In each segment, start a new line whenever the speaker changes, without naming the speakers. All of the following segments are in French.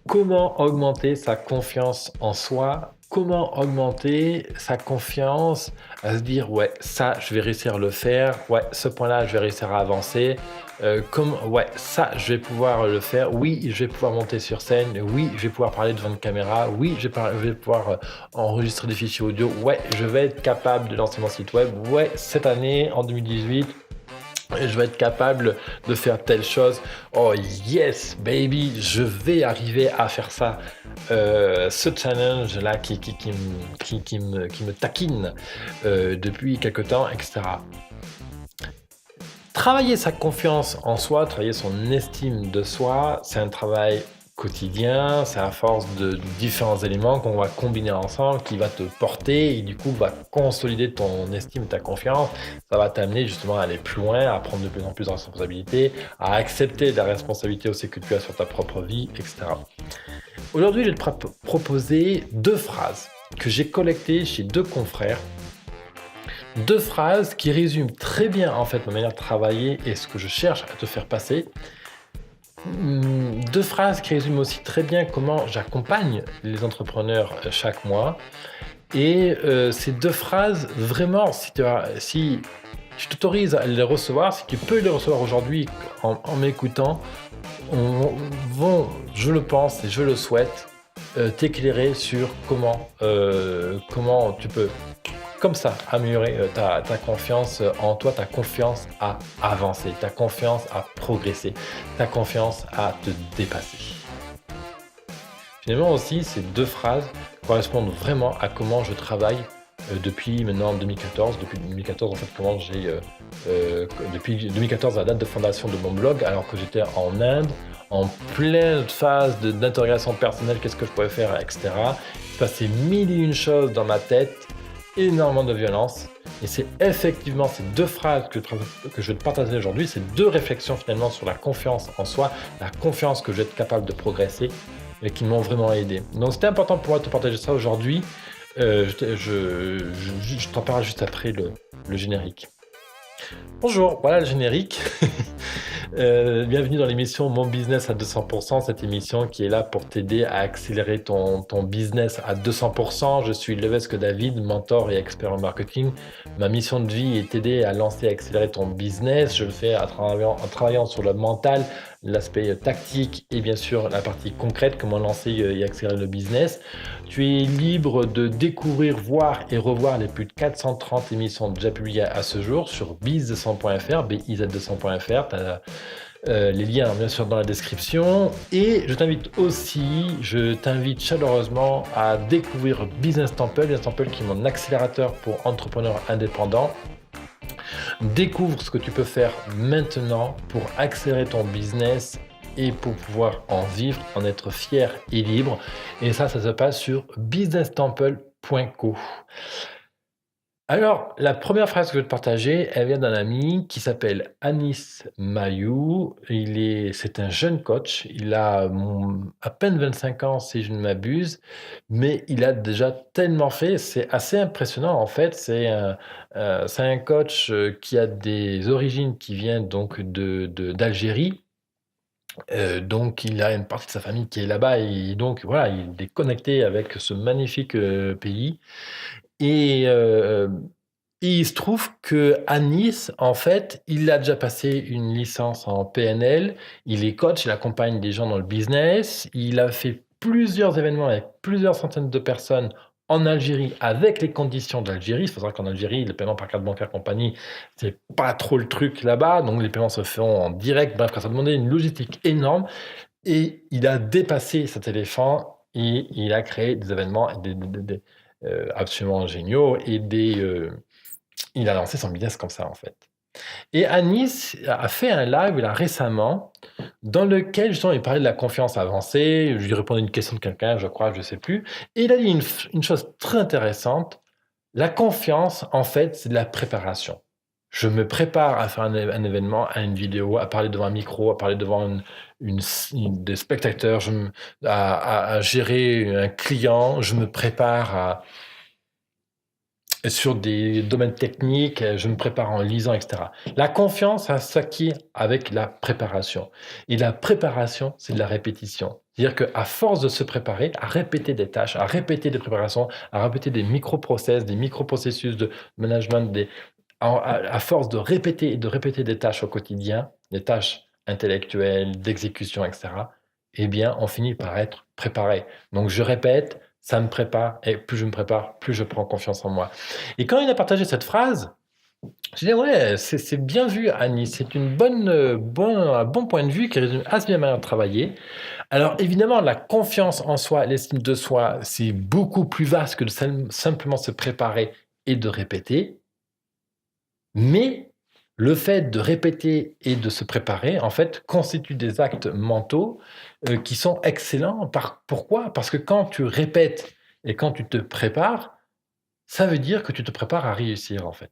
Comment augmenter sa confiance en soi? Comment augmenter sa confiance à se dire: «Ouais, ça, je vais réussir à le faire. Ouais, ce point-là, je vais réussir à avancer. Ouais, ça, je vais pouvoir le faire. Oui, je vais pouvoir monter sur scène. Oui, je vais pouvoir parler devant une caméra. Oui, je vais pouvoir, enregistrer des fichiers audio. Ouais, je vais être capable de lancer mon site web. Ouais, cette année, en 2018, je vais être capable de faire telle chose. Oh yes, baby, je vais arriver à faire ça. Ce challenge-là qui me taquine depuis quelque temps, etc. Travailler sa confiance en soi, travailler son estime de soi, c'est un travail quotidien, c'est à force de différents éléments qu'on va combiner ensemble, qui va te porter et du coup va consolider ton estime, ta confiance. Ça va t'amener justement à aller plus loin, à prendre de plus en plus de responsabilités, à accepter la responsabilité aussi que tu as sur ta propre vie, etc. Aujourd'hui, je vais te proposer deux phrases que j'ai collectées chez deux confrères. Deux phrases qui résument très bien en fait ma manière de travailler et ce que je cherche à te faire passer. Deux phrases qui résument aussi très bien comment j'accompagne les entrepreneurs chaque mois. Et ces deux phrases, vraiment, si je t'autorise à les recevoir, si tu peux les recevoir aujourd'hui en m'écoutant, vont, je le pense et je le souhaite, t'éclairer sur comment tu peux comme ça, améliorer ta confiance en toi, ta confiance à avancer, ta confiance à progresser, ta confiance à te dépasser. Finalement aussi, ces deux phrases correspondent vraiment à comment je travaille depuis maintenant 2014. Depuis 2014, en fait, depuis 2014, à la date de fondation de mon blog, alors que j'étais en Inde, en pleine phase d'interrogation personnelle, qu'est-ce que je pouvais faire, etc. Il se passait mille et une choses dans ma tête, énormément de violence. Et c'est effectivement ces deux phrases que je vais te partager aujourd'hui, ces deux réflexions finalement sur la confiance en soi, la confiance que je vais être capable de progresser et qui m'ont vraiment aidé. Donc c'était important pour moi de te partager ça aujourd'hui. Je t'en parle juste après le générique. Bonjour, voilà le générique. Bienvenue dans l'émission Mon Business à 200%, cette émission qui est là pour t'aider à accélérer ton business à 200%. Je suis Levesque David, mentor et expert en marketing. Ma mission de vie est t'aider à lancer et accélérer ton business. Je le fais en travaillant sur le mental, l'aspect tactique et bien sûr la partie concrète, comment lancer et accélérer le business. Tu es libre de découvrir, voir et revoir les plus de 430 émissions déjà publiées à ce jour sur biz200.fr, biz200.fr. Tu as les liens bien sûr dans la description. Et je t'invite chaleureusement à découvrir Business Temple. Business Temple qui est mon accélérateur pour entrepreneurs indépendants. Découvre ce que tu peux faire maintenant pour accélérer ton business et pour pouvoir en vivre, en être fier et libre. Et ça se passe sur businesstemple.co. Alors, la première phrase que je vais te partager, elle vient d'un ami qui s'appelle Anis Mayou. C'est un jeune coach. Il a à peine 25 ans, si je ne m'abuse, mais il a déjà tellement fait. C'est assez impressionnant, en fait. C'est un coach qui a des origines qui viennent donc d'Algérie. Donc, il a une partie de sa famille qui est là-bas et donc voilà, il est connecté avec ce magnifique pays. Et, euh, et il se trouve qu'à Nice, en fait, il a déjà passé une licence en PNL. Il est coach, il accompagne des gens dans le business. Il a fait plusieurs événements avec plusieurs centaines de personnes en Algérie avec les conditions d'Algérie. Il faut savoir qu'en Algérie, le paiement par carte bancaire compagnie, c'est pas trop le truc là-bas. Donc les paiements se font en direct. Bref, ça demandait une logistique énorme. Et il a dépassé cet éléphant et il a créé des événements absolument géniaux il a lancé son business comme ça en fait. Et Anis a fait un live là récemment dans lequel justement il parlait de la confiance avancée. Je lui répondais à une question de quelqu'un, je crois, je ne sais plus. Et il a dit une chose très intéressante. La confiance, en fait, c'est de la préparation. Je me prépare à faire un événement, à une vidéo, à parler devant un micro, à parler devant des spectateurs, à gérer un client. Je me prépare sur des domaines techniques, je me prépare en lisant, etc. La confiance, ça s'acquiert avec la préparation. Et la préparation, c'est de la répétition. C'est-à-dire qu'à force de se préparer, à répéter des tâches, à répéter des préparations, à répéter des micro-process, des micro-processus de management, à force de répéter et de répéter des tâches au quotidien, des tâches intellectuelles, d'exécution, etc., eh bien, on finit par être préparé. Donc, je répète, ça me prépare, et plus je me prépare, plus je prends confiance en moi. Et quand il a partagé cette phrase, je dis ouais, c'est bien vu, Annie. C'est un bon point de vue qui résume assez bien ma manière de travailler. Alors évidemment, la confiance en soi, l'estime de soi, c'est beaucoup plus vaste que de simplement se préparer et de répéter. Mais le fait de répéter et de se préparer, en fait, constitue des actes mentaux qui sont excellents. Pourquoi? Parce que quand tu répètes et quand tu te prépares, ça veut dire que tu te prépares à réussir, en fait.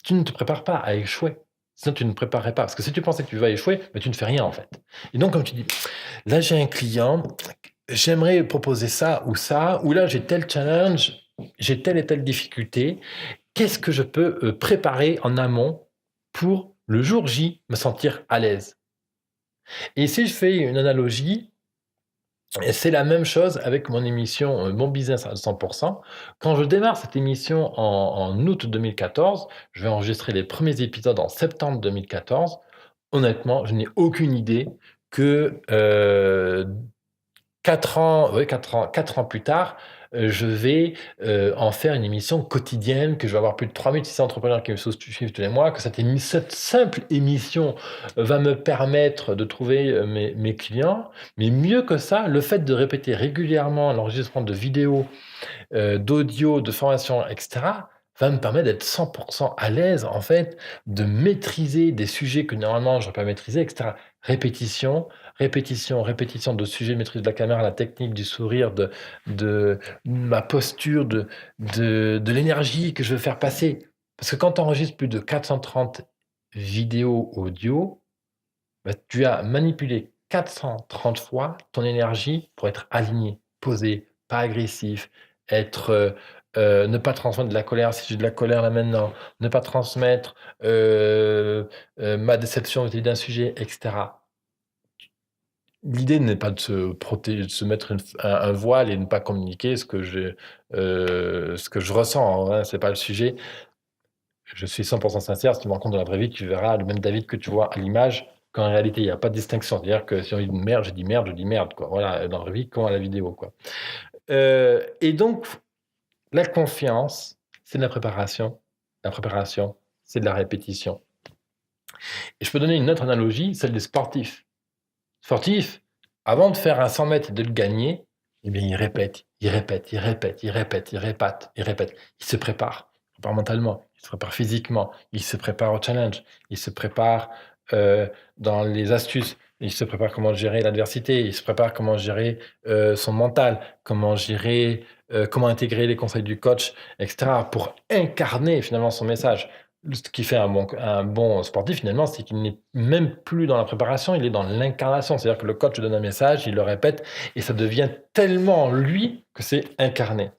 Tu ne te prépares pas à échouer. Sinon, tu ne préparerais pas. Parce que si tu pensais que tu vas échouer, mais tu ne fais rien, en fait. Et donc, comme tu dis, là, j'ai un client, j'aimerais proposer ça, ou là, j'ai tel challenge, j'ai telle et telle difficulté. Qu'est-ce que je peux préparer en amont pour le jour J me sentir à l'aise? Et si je fais une analogie, c'est la même chose avec mon émission Mon Business à 100%. Quand je démarre cette émission en août 2014, je vais enregistrer les premiers épisodes en septembre 2014. Honnêtement, je n'ai aucune idée que 4 ans plus tard, je vais en faire une émission quotidienne, que je vais avoir plus de 3600 entrepreneurs qui me suivent tous les mois, que cette simple émission va me permettre de trouver mes clients. Mais mieux que ça, le fait de répéter régulièrement l'enregistrement de vidéos, d'audio, de formation, etc., va me permettre d'être 100% à l'aise, en fait, de maîtriser des sujets que normalement je n'aurais pas maîtrisé, etc. Répétition, répétition, répétition de sujets, maîtrise de la caméra, la technique du sourire, de ma posture, de l'énergie que je veux faire passer. Parce que quand tu enregistres plus de 430 vidéos audio, bah, tu as manipulé 430 fois ton énergie pour être aligné, posé, pas agressif, ne pas transmettre de la colère si j'ai de la colère là maintenant, ne pas transmettre ma déception vis-à-vis d'un sujet, etc. L'idée n'est pas de se protéger, de se mettre un voile et ne pas communiquer ce que je ressens, hein, c'est pas le sujet. Je suis 100% sincère, si tu me rencontres dans la vraie vie, tu verras le même David que tu vois à l'image, qu'en réalité, il n'y a pas de distinction. C'est-à-dire que si on dit merde, je dis merde, quoi. Voilà, dans la vraie vie, comme à la vidéo, quoi. Et donc, la confiance, c'est de la préparation. La préparation, c'est de la répétition. Et je peux donner une autre analogie, celle des sportifs. Sportifs, avant de faire un 100 mètres et de le gagner, eh bien, ils répètent, ils répètent, ils répètent, ils répètent, ils répètent, ils répètent. Ils se préparent. Ils se préparent mentalement, ils se préparent physiquement, ils se préparent au challenge, ils se préparent dans les astuces, ils se préparent comment gérer l'adversité, ils se préparent comment gérer son mental, comment gérer, comment intégrer les conseils du coach, etc., pour incarner finalement son message. Ce qui fait un bon sportif, finalement, c'est qu'il n'est même plus dans la préparation, il est dans l'incarnation. C'est-à-dire que le coach donne un message, il le répète, et ça devient tellement lui que c'est incarné.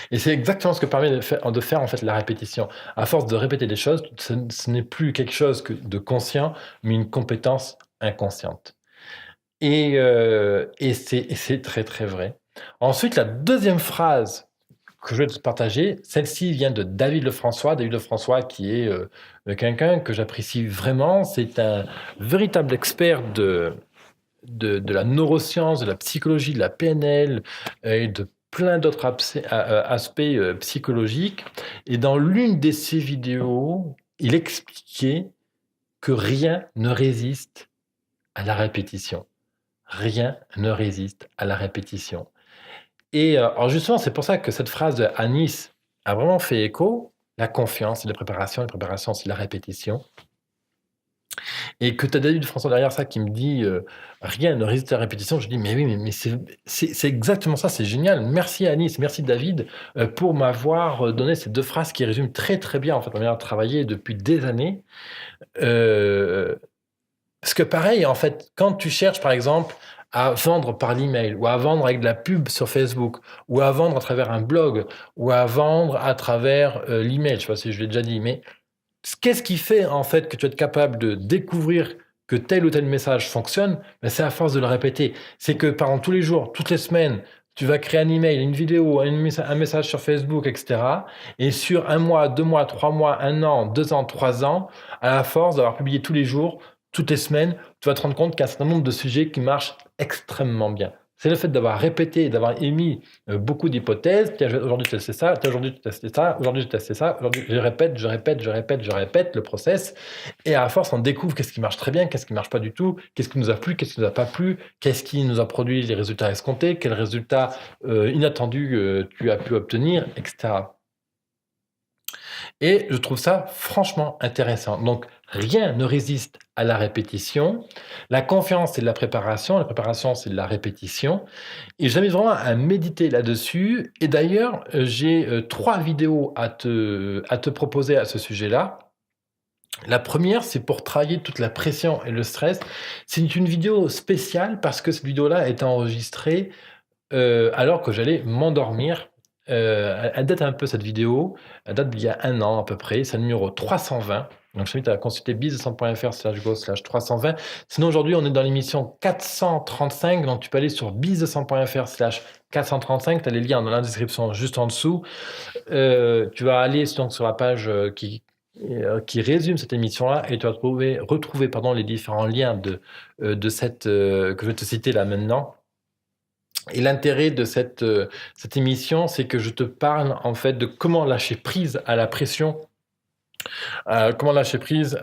Et c'est exactement ce que permet de faire en fait la répétition. À force de répéter des choses, ce n'est plus quelque chose de conscient, mais une compétence inconsciente. Et c'est très très vrai. Ensuite, la deuxième phrase que je vais te partager, celle-ci vient de David Lefrançois. David Lefrançois qui est quelqu'un que j'apprécie vraiment. C'est un véritable expert de la neuroscience, de la psychologie, de la PNL et de plein d'autres aspects psychologiques. Et dans l'une de ses vidéos, il expliquait que rien ne résiste à la répétition. Rien ne résiste à la répétition. Et alors justement, c'est pour ça que cette phrase de Anis a vraiment fait écho. La confiance, c'est la préparation, c'est la répétition. Et que tu as David François derrière ça qui me dit rien ne résiste à la répétition. Je dis mais oui, mais c'est exactement ça, c'est génial. Merci Anis, merci David pour m'avoir donné ces deux phrases qui résument très très bien en fait ma manière de travailler depuis des années. Parce que pareil, en fait, quand tu cherches par exemple à vendre par l'email, ou à vendre avec de la pub sur Facebook, ou à vendre à travers un blog, ou à vendre à travers l'email, je ne sais pas si je l'ai déjà dit, mais qu'est-ce qui fait en fait que tu es capable de découvrir que tel ou tel message fonctionne, ben, c'est à force de le répéter. C'est que, par exemple, tous les jours, toutes les semaines, tu vas créer un email, une vidéo, un message sur Facebook, etc. Et sur 1 mois, 2 mois, 3 mois, 1 an, 2 ans, 3 ans, à la force d'avoir publié tous les jours, toutes les semaines, tu vas te rendre compte qu'il y a un certain nombre de sujets qui marchent extrêmement bien. C'est le fait d'avoir répété, d'avoir émis beaucoup d'hypothèses. Tiens, aujourd'hui, je testé ça. Tiens, aujourd'hui, je testé ça. Aujourd'hui, je testé ça. Aujourd'hui, je répète le process. Et à force, on découvre qu'est-ce qui marche très bien, qu'est-ce qui marche pas du tout, qu'est-ce qui nous a plu, qu'est-ce qui nous a pas plu, qu'est-ce qui nous a produit les résultats escomptés, quels résultats inattendus tu as pu obtenir, etc. Et je trouve ça franchement intéressant. Donc, rien ne résiste à la répétition. La confiance, c'est de la préparation. La préparation, c'est de la répétition. Et j'invite vraiment à méditer là-dessus. Et d'ailleurs, j'ai 3 vidéos à te proposer à ce sujet-là. La première, c'est pour travailler toute la pression et le stress. C'est une vidéo spéciale parce que cette vidéo-là a été enregistrée alors que j'allais m'endormir. Elle date un peu cette vidéo, elle date d'il y a 1 an à peu près, c'est le numéro 320. Donc je t'invite à consulter business200.fr/go/320. Sinon aujourd'hui on est dans l'émission 435, donc tu peux aller sur business200.fr/435, tu as les liens dans la description juste en dessous. Tu vas aller donc sur la page qui résume cette émission-là et tu vas retrouver les différents liens de cette que je vais te citer là maintenant. Et l'intérêt de cette émission, c'est que je te parle en fait de comment lâcher prise à la pression, comment lâcher prise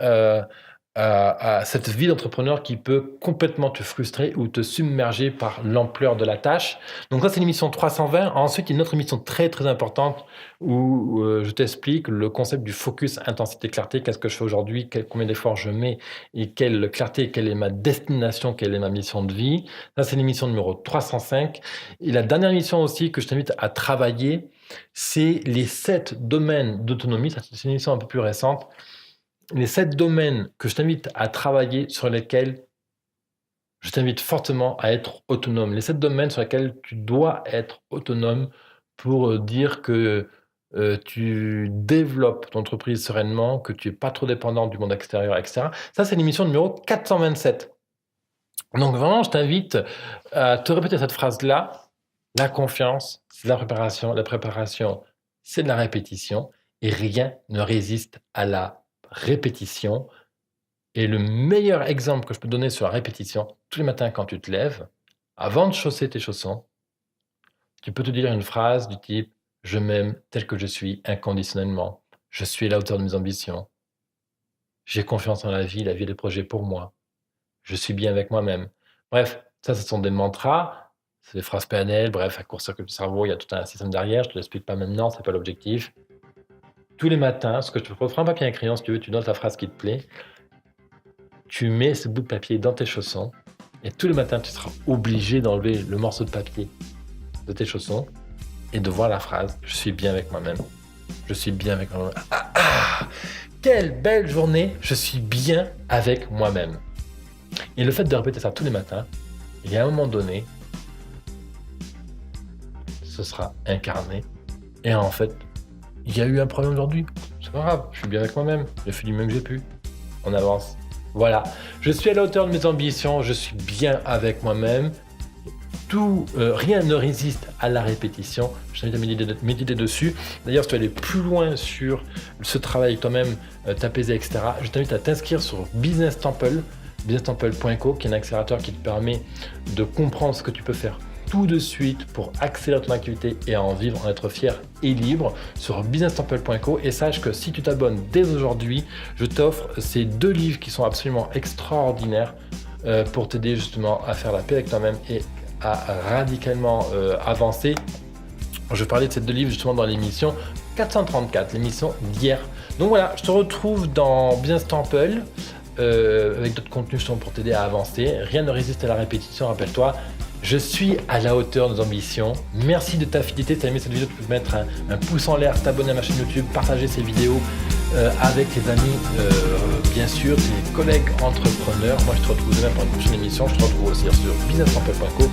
à cette vie d'entrepreneur qui peut complètement te frustrer ou te submerger par l'ampleur de la tâche. Donc ça, c'est l'émission 320. Ensuite, il y a une autre émission très très importante où je t'explique le concept du focus, intensité, clarté. Qu'est-ce que je fais aujourd'hui, combien d'efforts je mets et quelle clarté, quelle est ma destination, quelle est ma mission de vie. Ça, c'est l'émission numéro 305. Et la dernière émission aussi que je t'invite à travailler, c'est les 7 domaines d'autonomie. Ça, c'est une émission un peu plus récente. Les 7 domaines que je t'invite à travailler, sur lesquels je t'invite fortement à être autonome. Les 7 domaines sur lesquels tu dois être autonome pour dire que tu développes ton entreprise sereinement, que tu n'es pas trop dépendant du monde extérieur, etc. Ça, c'est l'émission numéro 427. Donc vraiment, je t'invite à te répéter cette phrase-là. La confiance, c'est de la préparation. La préparation, c'est de la répétition. Et rien ne résiste à la répétition. Et le meilleur exemple que je peux donner sur la répétition, tous les matins quand tu te lèves, avant de chausser tes chaussons, tu peux te dire une phrase du type « Je m'aime tel que je suis inconditionnellement. Je suis à la hauteur de mes ambitions. J'ai confiance en la vie a des projets pour moi. Je suis bien avec moi-même. » Bref, ça, ce sont des mantras, c'est des phrases PNL, bref, à court-circuit du cerveau, il y a tout un système derrière, je ne te l'explique pas maintenant, ce n'est pas l'objectif. Tous les matins, ce que je te propose, prends un papier et un crayon si tu veux, tu notes la phrase qui te plaît, tu mets ce bout de papier dans tes chaussons et tous les matins, tu seras obligé d'enlever le morceau de papier de tes chaussons et de voir la phrase « Je suis bien avec moi-même. Je suis bien avec moi-même. Quelle belle journée. Je suis bien avec moi-même. » Et le fait de répéter ça tous les matins, et à un moment donné, ce sera incarné. Et en fait, il y a eu un problème aujourd'hui. C'est pas grave, je suis bien avec moi-même. J'ai fait du mieux que j'ai pu. On avance. Voilà. Je suis à la hauteur de mes ambitions. Je suis bien avec moi-même. Rien ne résiste à la répétition. Je t'invite à méditer dessus. D'ailleurs, si tu veux aller plus loin sur ce travail avec toi-même, t'apaiser, etc., je t'invite à t'inscrire sur Business Temple, businesstemple.co, qui est un accélérateur qui te permet de comprendre ce que tu peux faire tout de suite pour accélérer ton activité et en vivre, en être fier et libre sur businesstemple.co. Et sache que si tu t'abonnes dès aujourd'hui, je t'offre ces 2 livres qui sont absolument extraordinaires pour t'aider justement à faire la paix avec toi-même et à radicalement avancer. Je parlais de ces 2 livres justement dans l'émission 434, l'émission d'hier. Donc voilà, je te retrouve dans Business Temple avec d'autres contenus justement pour t'aider à avancer. Rien ne résiste à la répétition, rappelle-toi. Je suis à la hauteur de nos ambitions. Merci de ta fidélité. Si tu as aimé cette vidéo, tu peux mettre un pouce en l'air, t'abonner à ma chaîne YouTube, partager ces vidéos avec tes amis, bien sûr, tes collègues entrepreneurs. Moi, je te retrouve demain pour une prochaine émission. Je te retrouve aussi sur businesstemple.co.